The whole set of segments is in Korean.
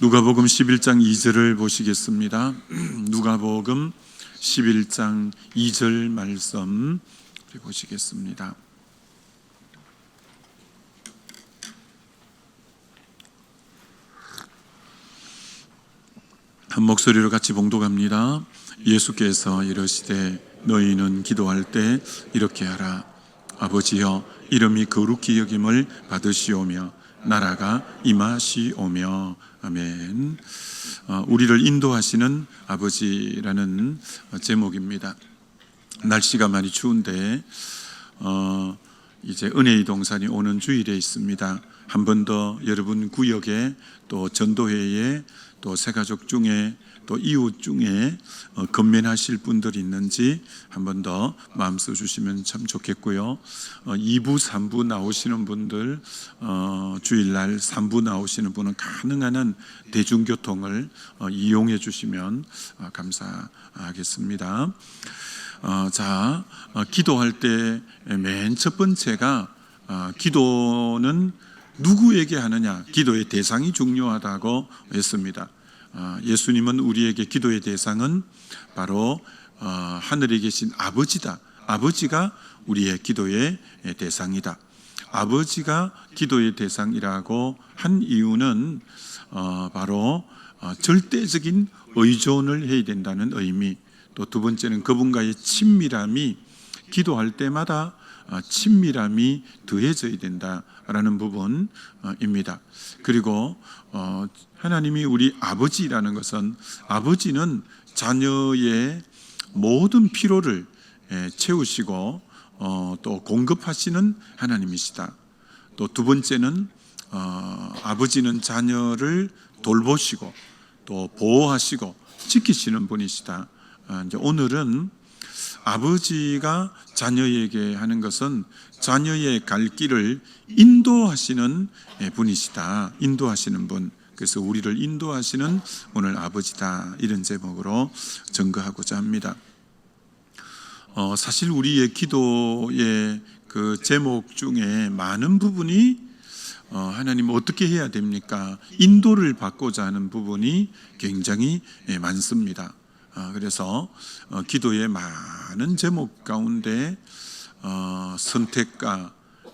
누가복음 11장 2절을 보시겠습니다. 누가복음 11장 2절 말씀 보시겠습니다. 한 목소리로 같이 봉독합니다. 예수께서 이르시되 너희는 기도할 때 이렇게 하라. 아버지여, 이름이 거룩히 여김을 받으시오며 나라가 임하시오며. 아멘. 우리를 인도하시는 아버지라는 제목입니다. 날씨가 많이 추운데 이제 은혜의 동산이 오는 주일에 있습니다. 한 번 더 여러분 구역에 또 전도회에 또 새가족 중에 또 이웃 중에 건면하실 분들이 있는지 한 번 더 마음 써주시면 참 좋겠고요. 2부 3부 나오시는 분들, 주일날 3부 나오시는 분은 가능한 한 대중교통을 이용해 주시면 감사하겠습니다. 기도할 때 맨 첫 번째가 기도는 누구에게 하느냐, 기도의 대상이 중요하다고 했습니다. 예수님은 우리에게 기도의 대상은 바로 하늘에 계신 아버지다. 아버지가 우리의 기도의 대상이다. 아버지가 기도의 대상이라고 한 이유는 바로 절대적인 의존을 해야 된다는 의미, 또 두 번째는 그분과의 친밀함이, 기도할 때마다 친밀함이 더해져야 된다라는 부분입니다. 그리고 하나님이 우리 아버지라는 것은, 아버지는 자녀의 모든 필요를 채우시고 또 공급하시는 하나님이시다. 또 두 번째는 아버지는 자녀를 돌보시고 또 보호하시고 지키시는 분이시다. 이제 오늘은 아버지가 자녀에게 하는 것은 자녀의 갈 길을 인도하시는 분이시다. 인도하시는 분. 그래서 우리를 인도하시는 오늘 아버지다, 이런 제목으로 증거하고자 합니다. 사실 우리의 기도의 그 제목 중에 많은 부분이 하나님 어떻게 해야 됩니까? 인도를 받고자 하는 부분이 굉장히 많습니다. 그래서 기도의 많은 제목 가운데 선택과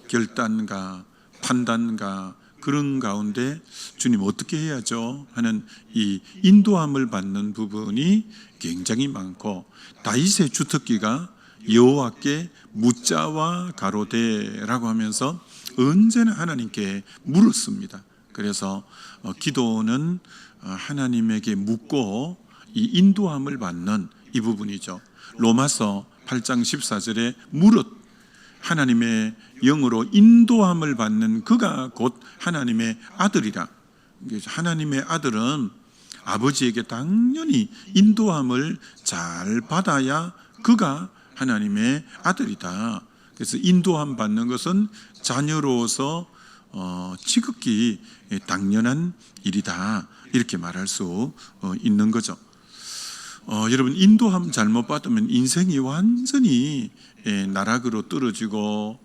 결단과 판단과 그런 가운데 주님 어떻게 해야죠 하는 이 인도함을 받는 부분이 굉장히 많고, 다윗의 주특기가 여호와께 묻자와 가로되라고 하면서 언제나 하나님께 물었습니다. 그래서 기도는 하나님에게 묻고 이 인도함을 받는 이 부분이죠. 로마서 8장 14절에 무릇 하나님의 영으로 인도함을 받는 그가 곧 하나님의 아들이라. 하나님의 아들은 아버지에게 당연히 인도함을 잘 받아야 그가 하나님의 아들이다. 그래서 인도함 받는 것은 자녀로서 지극히 당연한 일이다, 이렇게 말할 수 있는 거죠. 여러분, 인도함 잘못 받으면 인생이 완전히 나락으로 떨어지고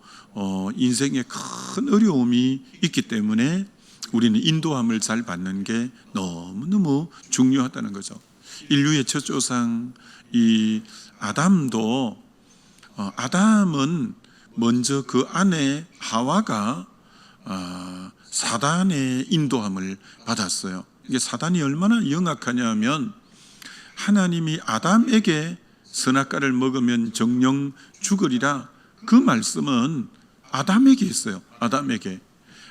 인생에 큰 어려움이 있기 때문에 우리는 인도함을 잘 받는 게 너무너무 중요하다는 거죠. 인류의 첫 조상 이 아담도, 아담은 먼저 그 아내 하와가 사단의 인도함을 받았어요. 이게 사단이 얼마나 영악하냐면, 하나님이 아담에게 선악과를 먹으면 정령 죽으리라, 그 말씀은 아담에게 했어요. 아담에게.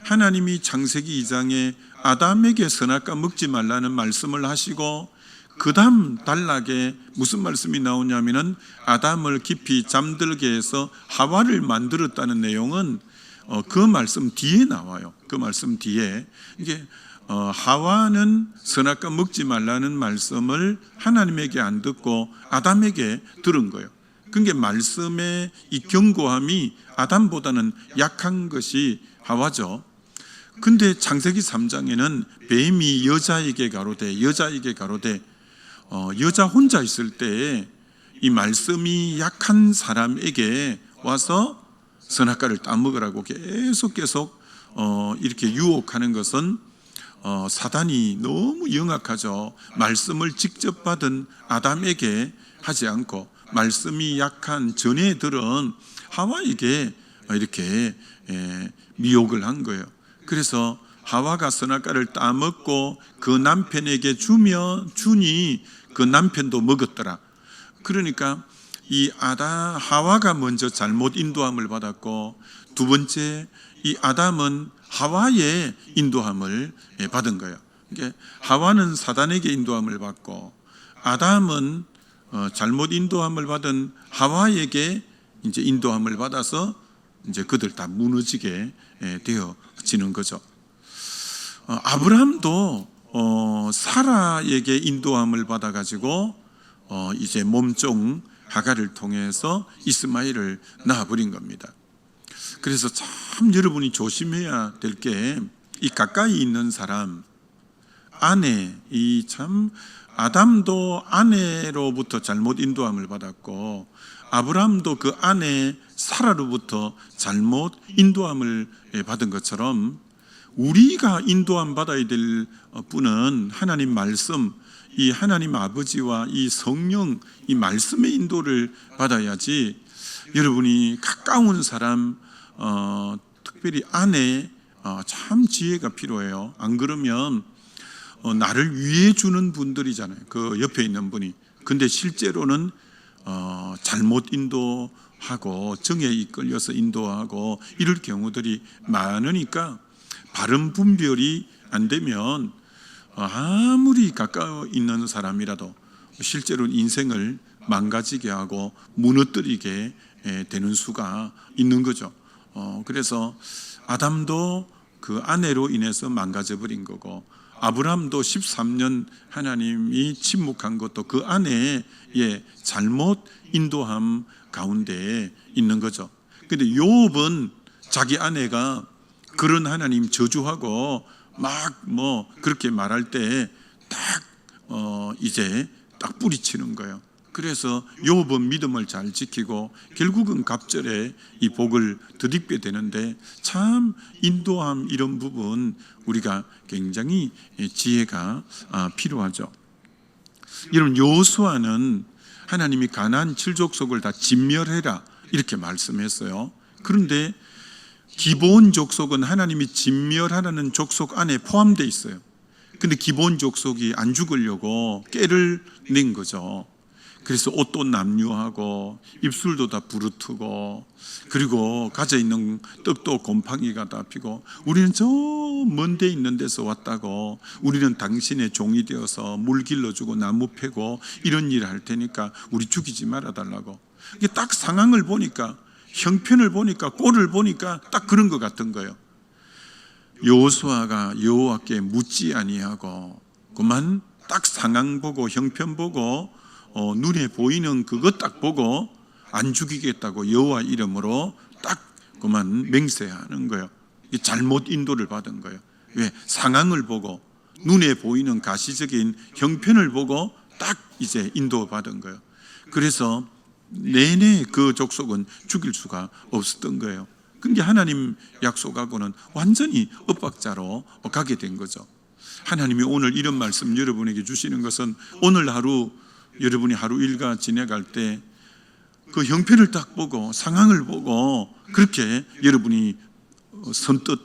하나님이 창세기 2장에 아담에게 선악과 먹지 말라는 말씀을 하시고, 그 다음 단락에 무슨 말씀이 나오냐면은 아담을 깊이 잠들게 해서 하와를 만들었다는 내용은 그 말씀 뒤에 나와요. 그 말씀 뒤에 이게 하와는 선악과 먹지 말라는 말씀을 하나님에게 안 듣고 아담에게 들은 거예요. 그러니까 말씀의 이 경고함이 아담보다는 약한 것이 하와죠. 근데 창세기 3장에는 뱀이 여자에게 가로되 여자 혼자 있을 때 이 말씀이 약한 사람에게 와서 선악과를 따먹으라고 계속 이렇게 유혹하는 것은 사단이 너무 영악하죠. 말씀을 직접 받은 아담에게 하지 않고 말씀이 약한 전애들은 하와에게 이렇게 미혹을 한 거예요. 그래서 하와가 선악과를 따먹고 그 남편에게 주니 그 남편도 먹었더라. 그러니까 이 하와가 먼저 잘못 인도함을 받았고, 두 번째 이 아담은 하와의 인도함을 받은 거예요. 그러니까 하와는 사단에게 인도함을 받고, 아담은 잘못 인도함을 받은 하와에게 이제 인도함을 받아서 이제 그들 다 무너지게 되어지는 거죠. 아브라함도 사라에게 인도함을 받아가지고 이제 몸종 하갈을 통해서 이스마엘을 낳아버린 겁니다. 그래서 참 여러분이 조심해야 될 게, 이 가까이 있는 사람, 아내, 이 참 아담도 아내로부터 잘못 인도함을 받았고, 아브라함도 그 아내 사라로부터 잘못 인도함을 받은 것처럼, 우리가 인도함 받아야 될 분은 하나님 말씀, 이 하나님 아버지와 이 성령, 이 말씀의 인도를 받아야지. 여러분이 가까운 사람, 특별히 아내, 참 지혜가 필요해요. 안 그러면 나를 위해 주는 분들이잖아요, 그 옆에 있는 분이. 근데 실제로는 잘못 인도하고 정에 이끌려서 인도하고 이럴 경우들이 많으니까, 바른 분별이 안 되면 아무리 가까워 있는 사람이라도 실제로는 인생을 망가지게 하고 무너뜨리게 되는 수가 있는 거죠. 그래서 아담도 그 아내로 인해서 망가져 버린 거고, 아브라함도 13년 하나님이 침묵한 것도 그 아내의 잘못 인도함 가운데 있는 거죠. 근데 욥은 자기 아내가 그런 하나님 저주하고 막 그렇게 말할 때 이제 딱 뿌리치는 거예요. 그래서 욥은 믿음을 잘 지키고 결국은 갑절에 이 복을 덧입게 되는데, 참 인도함 이런 부분 우리가 굉장히 지혜가 필요하죠. 여러분, 여호수아는 하나님이 가나안 7족속을 다 진멸해라 이렇게 말씀했어요. 그런데 기본 족속은 하나님이 진멸하라는 족속 안에 포함되어 있어요. 근데 기본 족속이 안 죽으려고 깨를 낸 거죠. 그래서 옷도 남유하고 입술도 다 부르트고, 그리고 가져있는 떡도 곰팡이가 다 피고, 우리는 저 먼 데 있는 데서 왔다고, 우리는 당신의 종이 되어서 물 길러주고 나무 패고 이런 일을 할 테니까 우리 죽이지 말아달라고. 이게 딱 상황을 보니까, 형편을 보니까, 꼴을 보니까 딱 그런 것 같은 거예요. 여호수아가 여호와께 묻지 아니하고 그만 딱 상황 보고 형편 보고 눈에 보이는 그것 딱 보고 안 죽이겠다고 여호와 이름으로 딱 그만 맹세하는 거예요. 잘못 인도를 받은 거예요. 왜? 상황을 보고 눈에 보이는 가시적인 형편을 보고 딱 이제 인도받은 거예요. 그래서 내내 그 족속은 죽일 수가 없었던 거예요. 근데 하나님 약속하고는 완전히 엇박자로 가게 된 거죠. 하나님이 오늘 이런 말씀 여러분에게 주시는 것은, 오늘 하루 여러분이 하루 일과 지내갈 때 그 형편을 딱 보고 상황을 보고 그렇게 여러분이 선뜻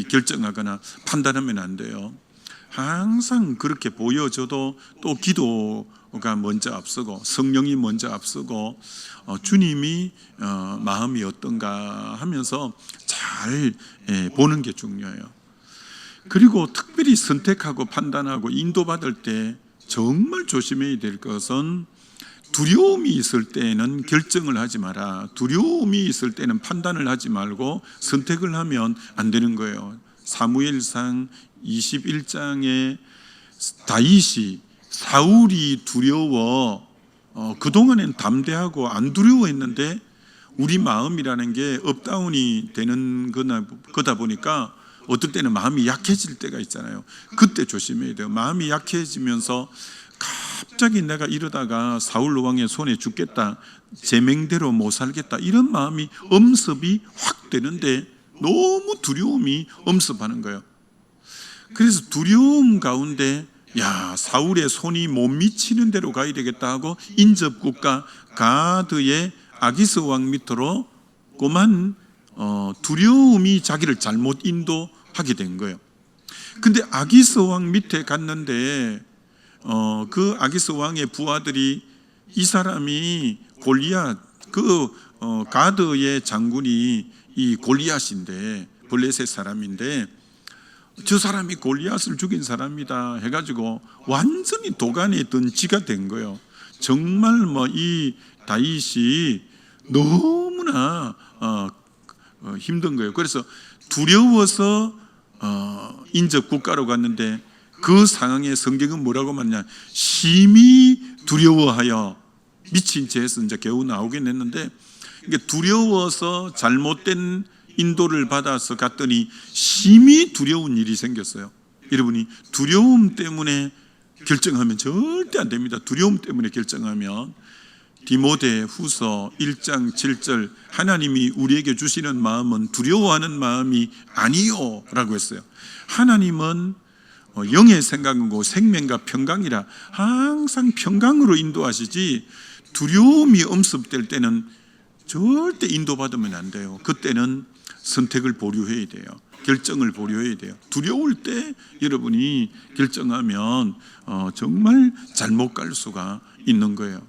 결정하거나 판단하면 안 돼요. 항상 그렇게 보여져도 또 기도가 먼저 앞서고 성령이 먼저 앞서고 주님이 마음이 어떤가 하면서 잘 보는 게 중요해요. 그리고 특별히 선택하고 판단하고 인도받을 때 정말 조심해야 될 것은, 두려움이 있을 때는 결정을 하지 마라. 두려움이 있을 때는 판단을 하지 말고 선택을 하면 안 되는 거예요. 사무엘상 21장에 다윗이 사울이 두려워, 그동안엔 담대하고 안 두려워했는데 우리 마음이라는 게 업다운이 되는 거다 보니까 어떨 때는 마음이 약해질 때가 있잖아요. 그때 조심해야 돼요. 마음이 약해지면서 갑자기 내가 이러다가 사울 왕의 손에 죽겠다, 제명대로 못 살겠다, 이런 마음이 엄습이 확 되는데 너무 두려움이 엄습하는 거예요. 그래서 두려움 가운데 사울의 손이 못 미치는 대로 가야 되겠다 하고 인접국가 가드의 아기스 왕 밑으로 꼬만 두려움이 자기를 잘못 인도하게 된 거예요. 근데 아기스 왕 밑에 갔는데 그 아기스 왕의 부하들이 이 사람이 골리앗 가드의 장군이 이 골리앗인데 블레셋 사람인데 저 사람이 골리앗을 죽인 사람이다 해가지고 완전히 도간에 든 지가 된 거예요. 정말 이 다윗이 너무나 힘든 거예요. 그래서 두려워서 인접 국가로 갔는데 그 상황에 성경은 뭐라고 말하냐, 심히 두려워하여 미친 채에서 이제 겨우 나오긴 했는데, 이게 두려워서 잘못된 인도를 받아서 갔더니 심히 두려운 일이 생겼어요. 여러분이 두려움 때문에 결정하면 절대 안 됩니다. 두려움 때문에 결정하면. 디모데 후서 1장 7절, 하나님이 우리에게 주시는 마음은 두려워하는 마음이 아니요 라고 했어요. 하나님은 영의 생각이고 생명과 평강이라 항상 평강으로 인도하시지, 두려움이 엄습될 때는 절대 인도받으면 안 돼요. 그때는 선택을 보류해야 돼요. 결정을 보류해야 돼요. 두려울 때 여러분이 결정하면 정말 잘못 갈 수가 있는 거예요.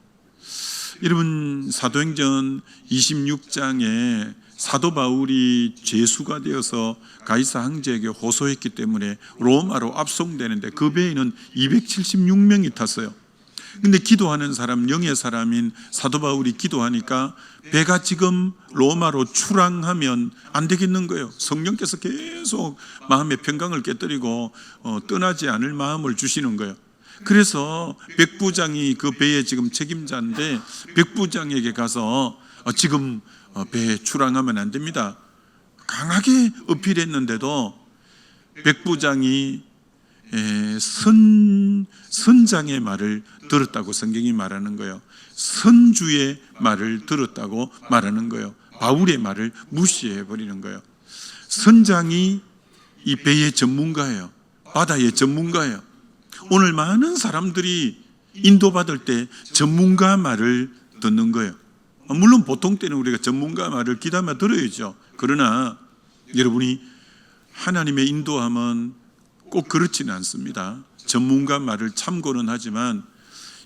여러분, 사도행전 26장에 사도 바울이 죄수가 되어서 가이사 황제에게 호소했기 때문에 로마로 압송되는데 그 배에는 276명이 탔어요. 근데 기도하는 사람, 영의 사람인 사도 바울이 기도하니까 배가 지금 로마로 출항하면 안 되겠는 거예요. 성령께서 계속 마음의 평강을 깨뜨리고 떠나지 않을 마음을 주시는 거예요. 그래서 백부장이 그 배의 지금 책임자인데 백부장에게 가서 지금 배에 출항하면 안 됩니다. 강하게 어필했는데도 백부장이 선장의 말을 들었다고 성경이 말하는 거예요. 선주의 말을 들었다고 말하는 거예요. 바울의 말을 무시해 버리는 거예요. 선장이 이 배의 전문가예요. 바다의 전문가예요. 오늘 많은 사람들이 인도받을 때 전문가 말을 듣는 거예요. 물론 보통 때는 우리가 전문가 말을 귀담아 들어야죠. 그러나 여러분이 하나님의 인도함은 꼭 그렇지는 않습니다. 전문가 말을 참고는 하지만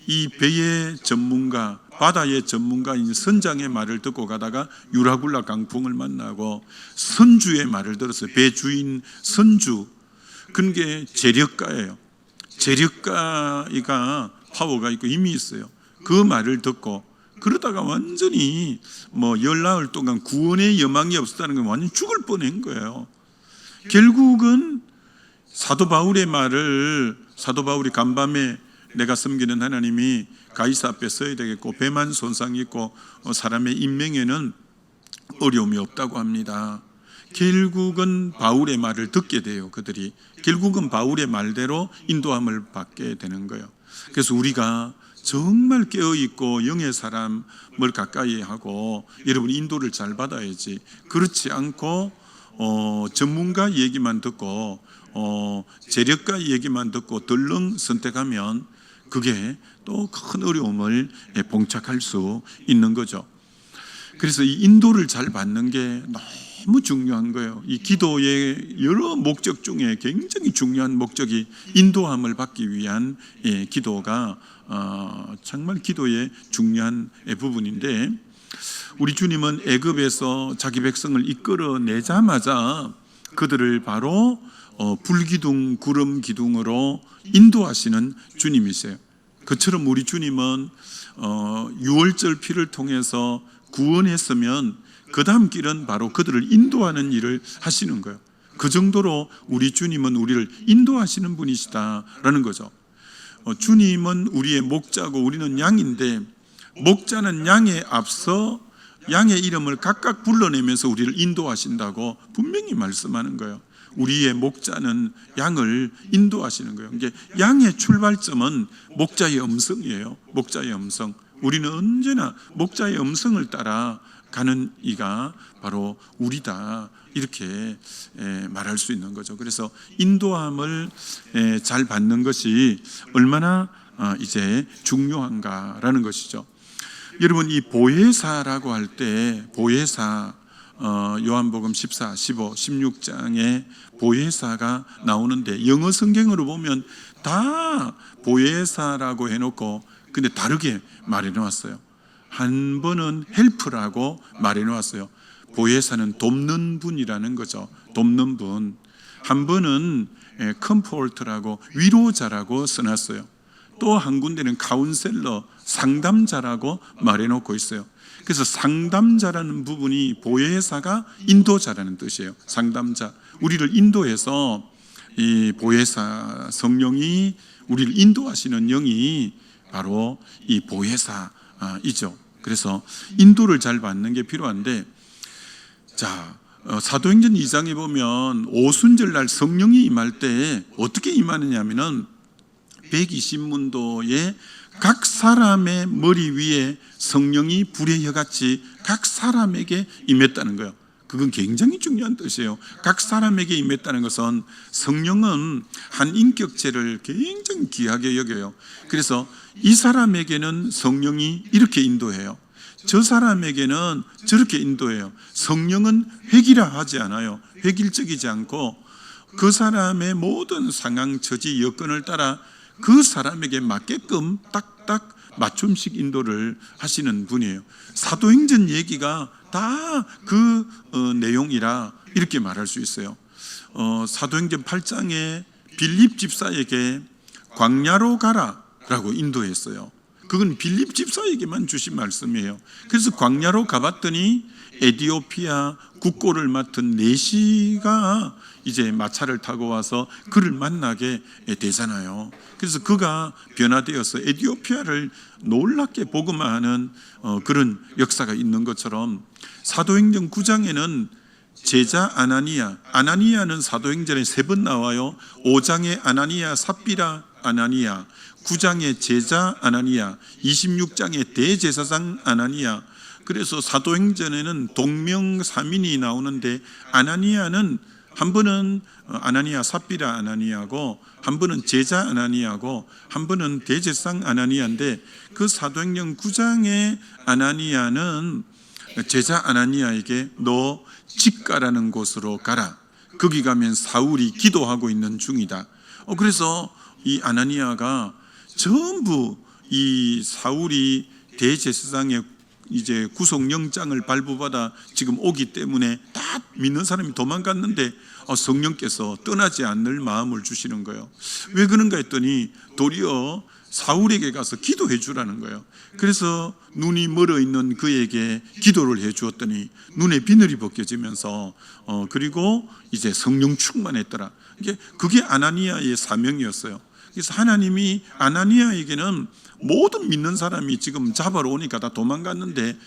이 배의 전문가, 바다의 전문가인 선장의 말을 듣고 가다가 유라굴라 강풍을 만나고 선주의 말을 들었어요. 배 주인 선주, 그게 재력가예요. 재력가가 파워가 있고 힘이 있어요. 그 말을 듣고 그러다가 완전히 열나흘 동안 구원의 여망이 없었다는 건 완전 죽을 뻔한 거예요. 결국은 사도 바울의 말을, 사도 바울이 간밤에 내가 섬기는 하나님이 가이사 앞에 서야 되겠고 배만 손상이 있고 사람의 인명에는 어려움이 없다고 합니다. 결국은 바울의 말을 듣게 돼요. 그들이 결국은 바울의 말대로 인도함을 받게 되는 거예요. 그래서 우리가 정말 깨어있고 영의 사람을 가까이 하고, 여러분 인도를 잘 받아야지. 그렇지 않고 전문가 얘기만 듣고 재력가 얘기만 듣고 덜렁 선택하면 그게 또 큰 어려움을 봉착할 수 있는 거죠. 그래서 이 인도를 잘 받는 게 너무 중요한 거예요. 이 기도의 여러 목적 중에 굉장히 중요한 목적이 인도함을 받기 위한 기도가 정말 기도의 중요한 부분인데, 우리 주님은 애굽에서 자기 백성을 이끌어내자마자 그들을 바로 불기둥 구름 기둥으로 인도하시는 주님이세요. 그처럼 우리 주님은 유월절 피를 통해서 구원했으면 그 다음 길은 바로 그들을 인도하는 일을 하시는 거예요. 그 정도로 우리 주님은 우리를 인도하시는 분이시다라는 거죠. 주님은 우리의 목자고 우리는 양인데, 목자는 양에 앞서 양의 이름을 각각 불러내면서 우리를 인도하신다고 분명히 말씀하는 거예요. 우리의 목자는 양을 인도하시는 거예요. 이게 양의 출발점은 목자의 음성이에요. 목자의 음성. 우리는 언제나 목자의 음성을 따라 가는 이가 바로 우리다, 이렇게 말할 수 있는 거죠. 그래서 인도함을 잘 받는 것이 얼마나 이제 중요한가라는 것이죠. 여러분, 이 보혜사라고 할 때 보혜사, 요한복음 14, 15, 16장에 보혜사가 나오는데 영어 성경으로 보면 다 보혜사라고 해놓고 근데 다르게 말해 놓았어요. 한 번은 헬프라고 말해 놓았어요. 보혜사는 돕는 분이라는 거죠. 돕는 분. 한 번은 컴포트라고 위로자라고 써놨어요. 또 한 군데는 카운셀러, 상담자라고 말해 놓고 있어요. 그래서 상담자라는 부분이 보혜사가 인도자라는 뜻이에요. 상담자, 우리를 인도해서 이 보혜사, 성령이 우리를 인도하시는 영이 바로 이 보혜사이죠. 그래서 인도를 잘 받는 게 필요한데, 자, 사도행전 2장에 보면 오순절 날 성령이 임할 때 어떻게 임하느냐면은 120문도의 각 사람의 머리 위에 성령이 불의 혀같이 각 사람에게 임했다는 거예요. 그건 굉장히 중요한 뜻이에요. 각 사람에게 임했다는 것은 성령은 한 인격체를 굉장히 귀하게 여겨요. 그래서 이 사람에게는 성령이 이렇게 인도해요. 저 사람에게는 저렇게 인도해요. 성령은 획일화 하지 않아요. 획일적이지 않고 그 사람의 모든 상황, 처지, 여건을 따라 그 사람에게 맞게끔 딱딱 맞춤식 인도를 하시는 분이에요. 사도행전 얘기가 다 그 내용이라 이렇게 말할 수 있어요. 사도행전 8장에 빌립 집사에게 광야로 가라라고 인도했어요. 그건 빌립 집사에게만 주신 말씀이에요. 그래서 광야로 가봤더니 에티오피아 국고를 맡은 네시가 이제 마차를 타고 와서 그를 만나게 되잖아요. 그래서 그가 변화되어서 에티오피아를 놀랍게 복음화하는 그런 역사가 있는 것처럼 사도행전 9장에는 제자 아나니아는 사도행전에 3번 나와요. 5장에 아나니아, 삽비라 아나니아, 9장에 제자 아나니아, 26장에 대제사장 아나니아. 그래서 사도행전에는 동명사민이 나오는데 아나니아는 한 번은 아나니아, 삽비라 아나니아고 한 번은 제자 아나니아고 한 번은 대제사장 아나니아인데 그 사도행전 9장의 아나니아는 제자 아나니아에게 너 직가라는 곳으로 가라. 거기 가면 사울이 기도하고 있는 중이다. 그래서 이 아나니아가 전부 이 사울이 대제사장의 이제 구속영장을 발부받아 지금 오기 때문에 다 믿는 사람이 도망갔는데 성령께서 떠나지 않을 마음을 주시는 거예요. 왜 그런가 했더니 도리어 사울에게 가서 기도해 주라는 거예요. 그래서 눈이 멀어 있는 그에게 기도를 해 주었더니 눈에 비늘이 벗겨지면서 그리고 이제 성령 충만했더라. 그게 아나니아의 사명이었어요. 그래서 하나님이 아나니아에게는 모든 믿는 사람이 지금 잡아러 오니까 다 도망갔는데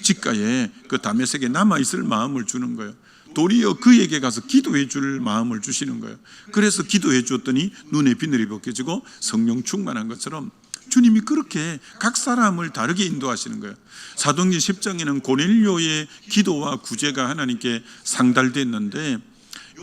직가에 그 다메섹에 남아있을 마음을 주는 거예요. 도리어 그에게 가서 기도해 줄 마음을 주시는 거예요. 그래서 기도해 줬더니 눈에 비늘이 벗겨지고 성령 충만한 것처럼 주님이 그렇게 각 사람을 다르게 인도하시는 거예요. 사도행전 10장에는 고넬료의 기도와 구제가 하나님께 상달됐는데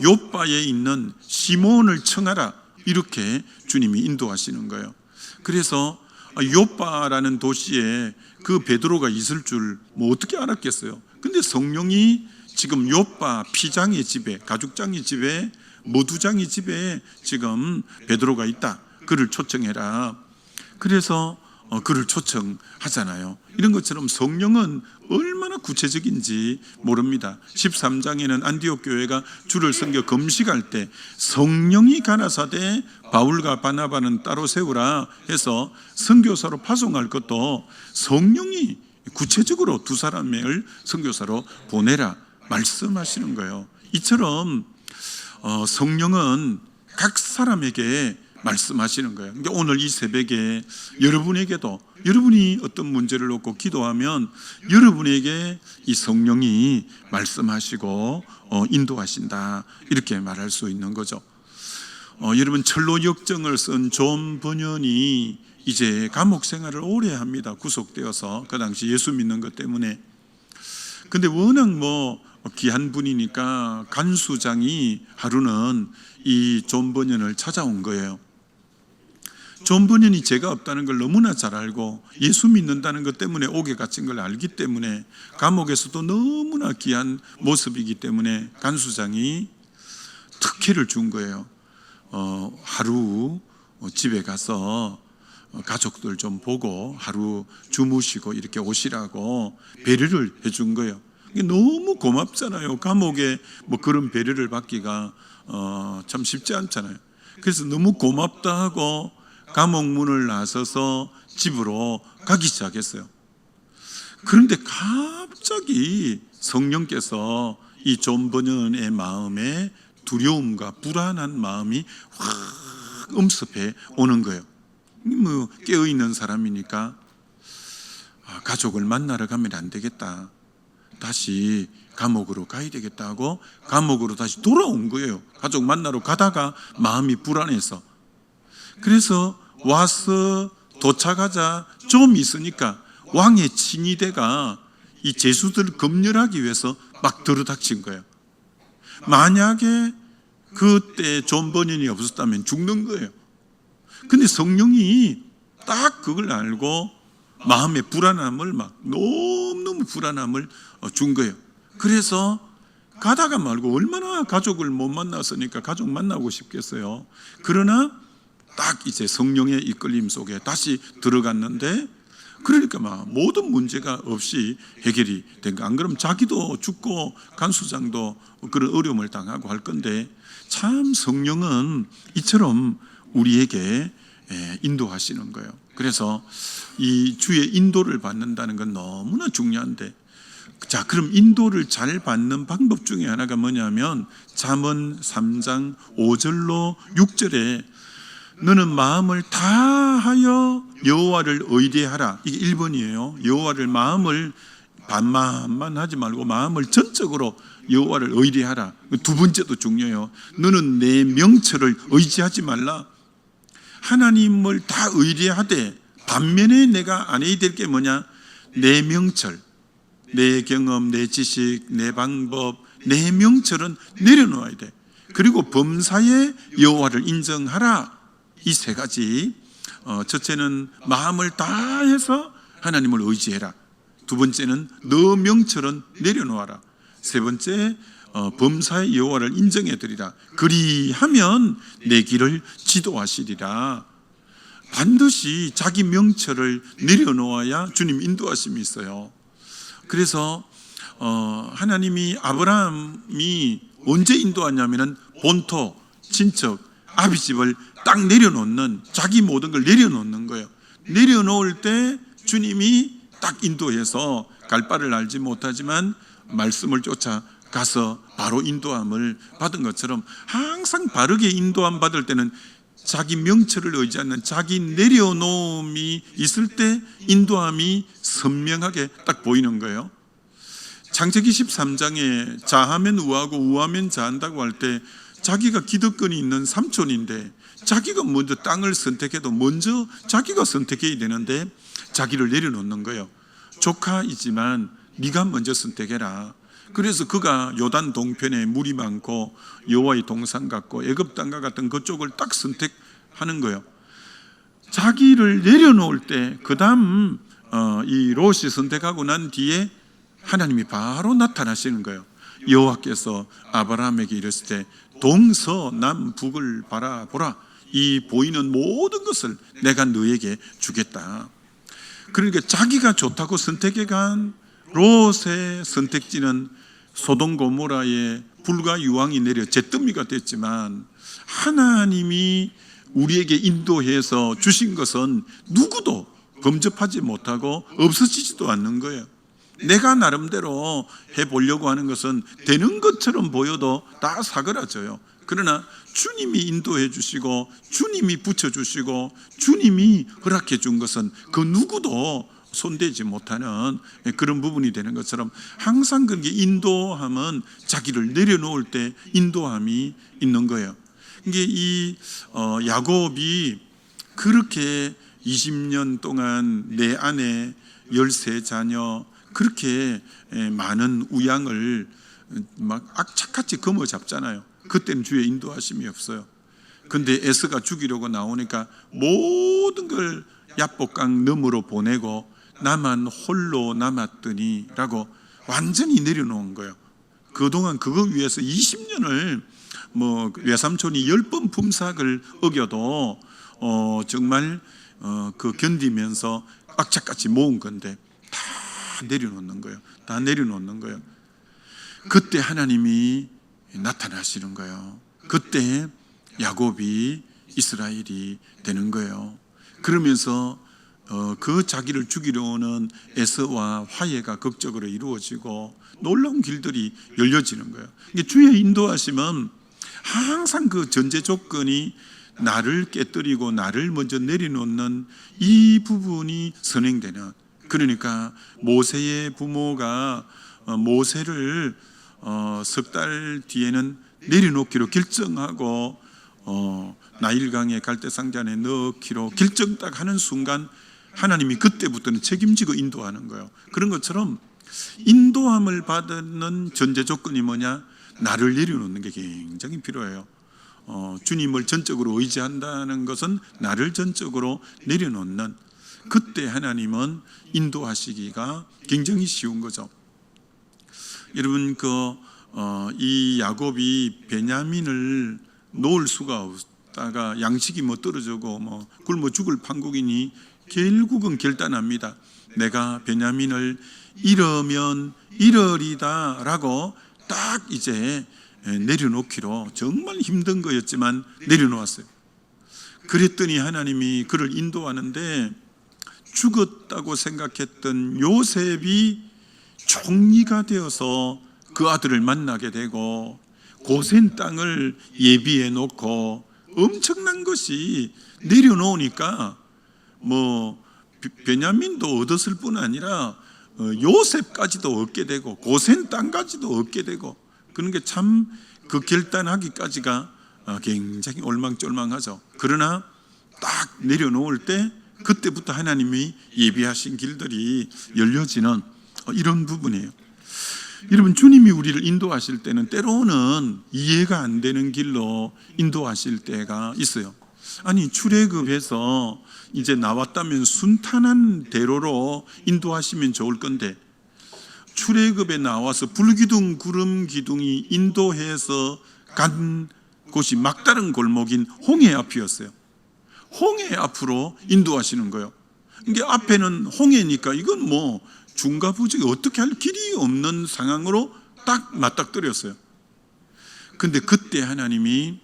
요빠에 있는 시몬을 청하라, 이렇게 주님이 인도하시는 거예요. 그래서 요빠라는 도시에 그 베드로가 있을 줄 어떻게 알았겠어요. 근데 성령이 지금 요빠 피장의 집에, 가죽장의 집에, 모두장의 집에 지금 베드로가 있다, 그를 초청해라. 그래서 그를 초청하잖아요. 이런 것처럼 성령은 얼마나 구체적인지 모릅니다. 13장에는 안디옥 교회가 주를 섬겨 금식할 때 성령이 가라사대 바울과 바나바는 따로 세우라 해서 선교사로 파송할 것도 성령이 구체적으로 2사람을 선교사로 보내라 말씀하시는 거예요. 이처럼 성령은 각 사람에게 말씀하시는 거예요. 그러니까 오늘 이 새벽에 여러분에게도 여러분이 어떤 문제를 놓고 기도하면 여러분에게 이 성령이 말씀하시고 인도하신다, 이렇게 말할 수 있는 거죠. 여러분, 철로 역정을 쓴 존 번연이 이제 감옥 생활을 오래 합니다. 구속되어서 그 당시 예수 믿는 것 때문에. 근데 워낙 귀한 분이니까 간수장이 하루는 이 존 버년을 찾아온 거예요. 존 버년이 죄가 없다는 걸 너무나 잘 알고 예수 믿는다는 것 때문에 옥에 갇힌 걸 알기 때문에, 감옥에서도 너무나 귀한 모습이기 때문에 간수장이 특혜를 준 거예요. 하루 집에 가서 가족들 좀 보고 하루 주무시고 이렇게 오시라고 배려를 해준 거예요. 이게 너무 고맙잖아요. 감옥에 그런 배려를 받기가 참 쉽지 않잖아요. 그래서 너무 고맙다 하고 감옥 문을 나서서 집으로 가기 시작했어요. 그런데 갑자기 성령께서 이 존 버년의 마음에 두려움과 불안한 마음이 확 엄습해 오는 거예요. 깨어있는 사람이니까 가족을 만나러 가면 안 되겠다, 다시 감옥으로 가야 되겠다 하고 감옥으로 다시 돌아온 거예요. 가족 만나러 가다가 마음이 불안해서. 그래서 와서 도착하자 좀 있으니까 왕의 친위대가 이 죄수들을 검열하기 위해서 막 들어닥친 거예요. 만약에 그때 존 버년이 없었다면 죽는 거예요. 근데 성령이 딱 그걸 알고 마음의 불안함을 너무너무 불안함을 준 거예요. 그래서 가다가 말고, 얼마나 가족을 못 만났으니까 가족 만나고 싶겠어요. 그러나 딱 이제 성령의 이끌림 속에 다시 들어갔는데, 그러니까 모든 문제가 없이 해결이 된 거. 안 그러면 자기도 죽고 간수장도 그런 어려움을 당하고 할 건데, 참 성령은 이처럼 우리에게 인도하시는 거예요. 그래서 이 주의 인도를 받는다는 건 너무나 중요한데, 자, 그럼 인도를 잘 받는 방법 중에 하나가 뭐냐면 잠언 3장 5절로 6절에 너는 마음을 다하여 여호와를 의뢰하라. 이게 1번이에요. 여호와를 마음을 반마음만 하지 말고 마음을 전적으로 여호와를 의뢰하라. 두 번째도 중요해요. 너는 내 명철을 의지하지 말라. 하나님을 다 의뢰하되 반면에 내가 안 해야 될 게 뭐냐? 내 명철, 내 경험, 내 지식, 내 방법, 내 명철은 내려놓아야 돼. 그리고 범사에 여호와를 인정하라. 이 세 가지. 첫째는 마음을 다해서 하나님을 의지해라. 두 번째는 너 명철은 내려놓아라. 세 번째, 범사의 여호와를 인정해 드리라. 그리하면 내 길을 지도하시리라. 반드시 자기 명철을 내려놓아야 주님 인도하심이 있어요. 그래서 하나님이 아브라함이 언제 인도하냐면은 본토, 친척, 아비집을 딱 내려놓는, 자기 모든 걸 내려놓는 거예요. 내려놓을 때 주님이 딱 인도해서 갈 바를 알지 못하지만 말씀을 쫓아가서 바로 인도함을 받은 것처럼, 항상 바르게 인도함 받을 때는 자기 명철을 의지하는 자기 내려놓음이 있을 때 인도함이 선명하게 딱 보이는 거예요. 창세기 13장에 자하면 우하고 우하면 자한다고 할 때, 자기가 기득권이 있는 삼촌인데 자기가 먼저 땅을 선택해도 먼저 자기가 선택해야 되는데 자기를 내려놓는 거예요. 조카이지만 네가 먼저 선택해라. 그래서 그가 요단 동편에 물이 많고 여호와의 동산 같고 애굽 땅과 같은 그쪽을 딱 선택하는 거예요. 자기를 내려놓을 때, 그 다음 이 롯이 선택하고 난 뒤에 하나님이 바로 나타나시는 거예요. 여호와께서 아브라함에게 이랬을 때 동서남북을 바라보라. 이 보이는 모든 것을 내가 너에게 주겠다. 그러니까 자기가 좋다고 선택해 간 롯의 선택지는 소돔 고모라에 불과 유황이 내려 잿더미가 됐지만, 하나님이 우리에게 인도해서 주신 것은 누구도 범접하지 못하고 없어지지도 않는 거예요. 내가 나름대로 해보려고 하는 것은 되는 것처럼 보여도 다 사그라져요. 그러나 주님이 인도해 주시고 주님이 붙여주시고 주님이 허락해 준 것은 그 누구도 손대지 못하는 그런 부분이 되는 것처럼, 항상 그렇게 인도함은 자기를 내려놓을 때 인도함이 있는 거예요. 이게 이 야곱이 그렇게 20년 동안 내 아내 13자녀 그렇게 많은 우양을 막 악착같이 검어 잡잖아요. 그때는 주의 인도하심이 없어요. 근데 에서가 죽이려고 나오니까 모든 걸 야복강 너머로 보내고 나만 홀로 남았더니 라고 완전히 내려놓은 거예요. 그동안 그거 위해서 20년을 뭐 외삼촌이 10번 품삯을 어겨도 정말 그 견디면서 악착같이 모은 건데 다 내려놓는 거예요. 다 내려놓는 거예요. 그때 하나님이 나타나시는 거예요. 그때 야곱이 이스라엘이 되는 거예요. 그러면서 그 자기를 죽이려 오는 에서와 화해가 극적으로 이루어지고 놀라운 길들이 열려지는 거예요. 주의 인도하심은 항상 그 전제 조건이 나를 깨뜨리고 나를 먼저 내려놓는 이 부분이 선행되는, 그러니까 모세의 부모가 모세를 석 달 뒤에는 내려놓기로 결정하고 나일강에 갈대상자에 넣기로 결정 딱 하는 순간 하나님이 그때부터는 책임지고 인도하는 거예요. 그런 것처럼 인도함을 받는 전제 조건이 뭐냐? 나를 내려놓는 게 굉장히 필요해요. 주님을 전적으로 의지한다는 것은 나를 전적으로 내려놓는, 그때 하나님은 인도하시기가 굉장히 쉬운 거죠. 여러분 이 야곱이 베냐민을 놓을 수가 없다가 양식이 뭐 떨어지고 뭐 굶어 죽을 판국이니 결국은 결단합니다. 내가 베냐민을 잃으면 잃으리다라고 딱 이제 내려놓기로, 정말 힘든 거였지만 내려놓았어요. 그랬더니 하나님이 그를 인도하는데 죽었다고 생각했던 요셉이 총리가 되어서 그 아들을 만나게 되고 고센 땅을 예비해 놓고 엄청난 것이 내려놓으니까 뭐 베냐민도 얻었을 뿐 아니라 요셉까지도 얻게 되고 고센 땅까지도 얻게 되고, 그런 게 참 그 결단하기까지가 굉장히 올망졸망하죠. 그러나 딱 내려놓을 때 그때부터 하나님이 예비하신 길들이 열려지는 이런 부분이에요. 여러분, 주님이 우리를 인도하실 때는 때로는 이해가 안 되는 길로 인도하실 때가 있어요. 아니, 출애굽에서 이제 나왔다면 순탄한 대로로 인도하시면 좋을 건데, 출애굽에 나와서 불기둥 구름 기둥이 인도해서 간 곳이 막다른 골목인 홍해 앞이었어요. 홍해 앞으로 인도하시는 거예요. 이게 앞에는 홍해니까 이건 뭐 중과부족이 어떻게 할 길이 없는 상황으로 딱 맞닥뜨렸어요. 근데 그때 하나님이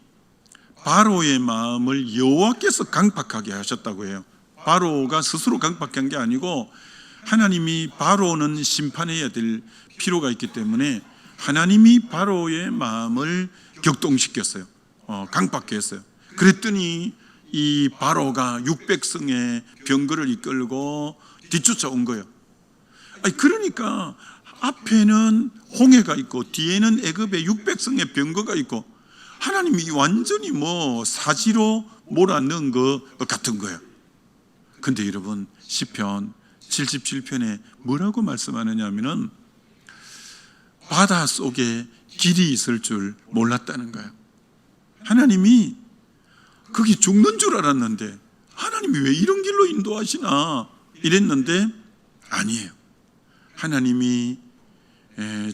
바로의 마음을 여호와께서 강팍하게 하셨다고 해요. 바로가 스스로 강팍한 게 아니고 하나님이, 바로는 심판해야 될 필요가 있기 때문에 하나님이 바로의 마음을 격동시켰어요. 강팍하게 했어요. 그랬더니 이 바로가 600성의 병거를 이끌고 뒤쫓아온 거예요. 그러니까 앞에는 홍해가 있고 뒤에는 애굽의 600성의 병거가 있고 하나님이 완전히 뭐 사지로 몰아넣은 것 같은 거예요. 근데 여러분, 시편 77편에 뭐라고 말씀하느냐 하면은 바다 속에 길이 있을 줄 몰랐다는 거예요. 하나님이 거기 죽는 줄 알았는데 하나님이 왜 이런 길로 인도하시나 이랬는데 아니에요. 하나님이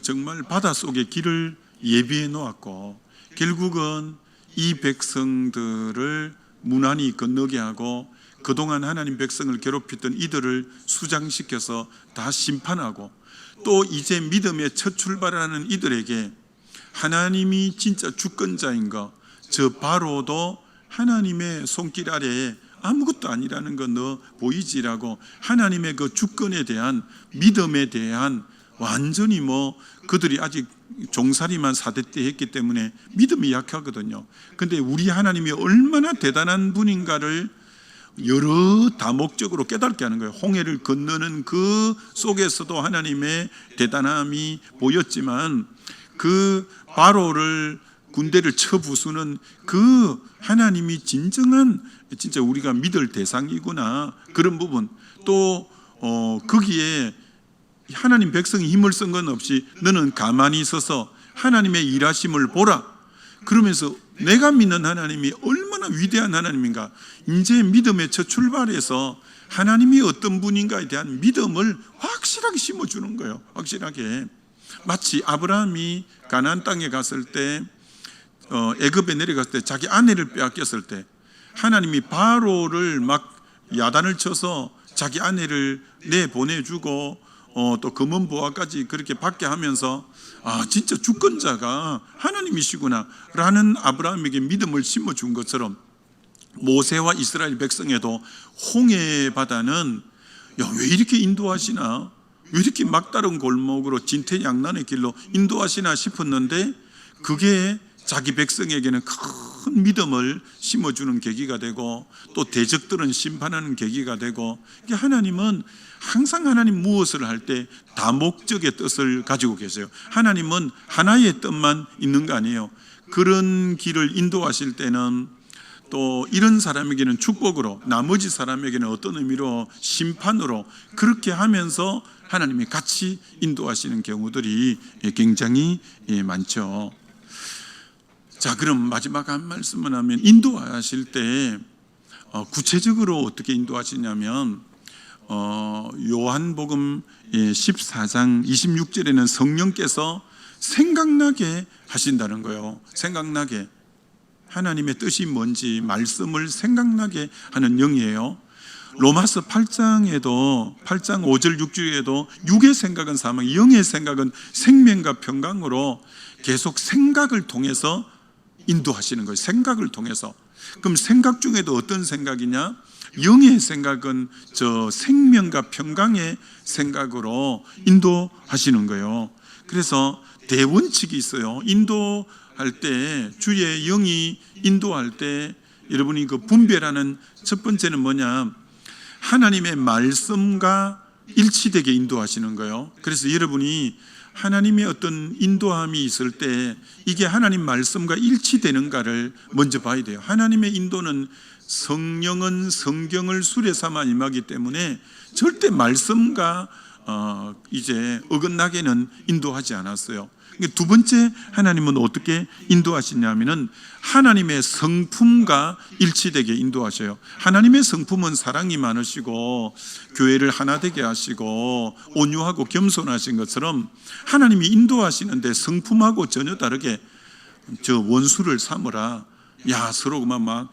정말 바다 속에 길을 예비해 놓았고 결국은 이 백성들을 무난히 건너게 하고 그동안 하나님 백성을 괴롭혔던 이들을 수장시켜서 다 심판하고, 또 이제 믿음의 첫 출발하는 이들에게 하나님이 진짜 주권자인 거, 저 바로도 하나님의 손길 아래에 아무것도 아니라는 거 너 보이지라고 하나님의 그 주권에 대한 믿음에 대한 완전히 뭐 그들이 아직 종살이만 4대 때 했기 때문에 믿음이 약하거든요. 근데 우리 하나님이 얼마나 대단한 분인가를 여러 다목적으로 깨닫게 하는 거예요. 홍해를 건너는 그 속에서도 하나님의 대단함이 보였지만 그 바로를 군대를 쳐부수는 그 하나님이 진짜 우리가 믿을 대상이구나, 그런 부분, 또 거기에 하나님 백성이 힘을 쓴 건 없이 너는 가만히 서서 하나님의 일하심을 보라. 그러면서 내가 믿는 하나님이 얼마나 위대한 하나님인가, 이제 믿음의 첫 출발에서 하나님이 어떤 분인가에 대한 믿음을 확실하게 심어주는 거예요. 확실하게. 마치 아브라함이 가나안 땅에 갔을 때, 애굽에 내려갔을 때 자기 아내를 빼앗겼을 때 하나님이 바로를 막 야단을 쳐서 자기 아내를 내보내주고 또 금은 보화까지 그렇게 받게 하면서 진짜 주권자가 하나님이시구나 라는 아브라함에게 믿음을 심어준 것처럼, 모세와 이스라엘 백성에도 홍해 바다는 왜 이렇게 인도하시나, 왜 이렇게 막다른 골목으로 진퇴양난의 길로 인도하시나 싶었는데, 그게 자기 백성에게는 큰 믿음을 심어주는 계기가 되고, 또 대적들은 심판하는 계기가 되고, 하나님은 항상 하나님 무엇을 할 때 다목적의 뜻을 가지고 계세요. 하나님은 하나의 뜻만 있는 거 아니에요. 그런 길을 인도하실 때는 또 이런 사람에게는 축복으로, 나머지 사람에게는 어떤 의미로 심판으로, 그렇게 하면서 하나님이 같이 인도하시는 경우들이 굉장히 많죠. 자, 그럼 마지막 한 말씀을 하면, 인도하실 때 구체적으로 어떻게 인도하시냐면, 요한복음 14장 26절에는 성령께서 생각나게 하신다는 거예요. 생각나게, 하나님의 뜻이 뭔지 말씀을 생각나게 하는 영이에요. 로마서 8장에도 8장 5절 6절에도 육의 생각은 사망, 영의 생각은 생명과 평강으로 계속 생각을 통해서 인도하시는 거예요. 생각을 통해서. 그럼 생각 중에도 어떤 생각이냐? 영의 생각은 저 생명과 평강의 생각으로 인도하시는 거예요. 그래서 대원칙이 있어요. 인도할 때, 주의 영이 인도할 때 여러분이 그 분별하는 첫 번째는 뭐냐? 하나님의 말씀과 일치되게 인도하시는 거예요. 그래서 여러분이 하나님의 어떤 인도함이 있을 때 이게 하나님 말씀과 일치되는가를 먼저 봐야 돼요. 하나님의 인도는, 성령은 성경을 수레 삼아 임하기 때문에 절대 말씀과 이제 어긋나게는 인도하지 않았어요. 두 번째, 하나님은 어떻게 인도하시냐면은 하나님의 성품과 일치되게 인도하셔요. 하나님의 성품은 사랑이 많으시고 교회를 하나 되게 하시고 온유하고 겸손하신 것처럼, 하나님이 인도하시는데 성품하고 전혀 다르게 저 원수를 삼으라, 야 서로 막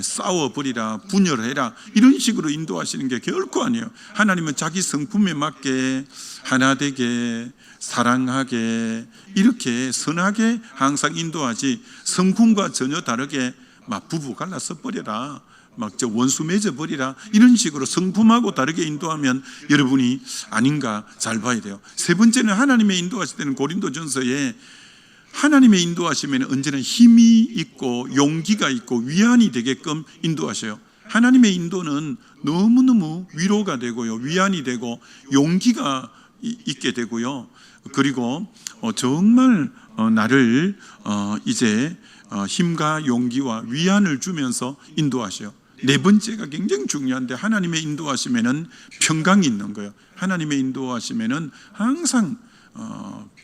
싸워버리라, 분열해라, 이런 식으로 인도하시는 게 결코 아니에요. 하나님은 자기 성품에 맞게 하나 되게, 사랑하게, 이렇게 선하게 항상 인도하지, 성품과 전혀 다르게 막 부부 갈라서 버려라, 막 저 원수 맺어 버리라, 이런 식으로 성품하고 다르게 인도하면 여러분이 아닌가 잘 봐야 돼요. 세 번째는, 하나님의 인도하실 때는 고린도전서에 하나님의 인도하시면 언제나 힘이 있고 용기가 있고 위안이 되게끔 인도하셔요. 하나님의 인도는 너무너무 위로가 되고요, 위안이 되고 용기가 있게 되고요, 그리고 정말 나를 이제 힘과 용기와 위안을 주면서 인도하셔요. 네 번째가 굉장히 중요한데, 하나님의 인도하시면은 평강이 있는 거예요. 하나님의 인도하시면은 항상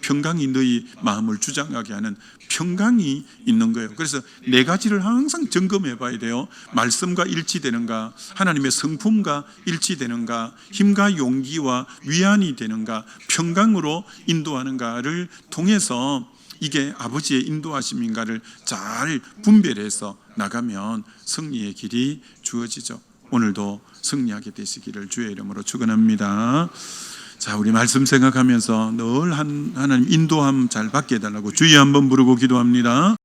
평강이 너희 마음을 주장하게 하는 평강이 있는 거예요. 그래서 네 가지를 항상 점검해 봐야 돼요. 말씀과 일치되는가, 하나님의 성품과 일치되는가, 힘과 용기와 위안이 되는가, 평강으로 인도하는가를 통해서 이게 아버지의 인도하심인가를 잘 분별해서 나가면 승리의 길이 주어지죠. 오늘도 승리하게 되시기를 주의 이름으로 축원합니다. 자, 우리 말씀 생각하면서 늘 하나님 인도함 잘 받게 해달라고 주의 한번 부르고 기도합니다.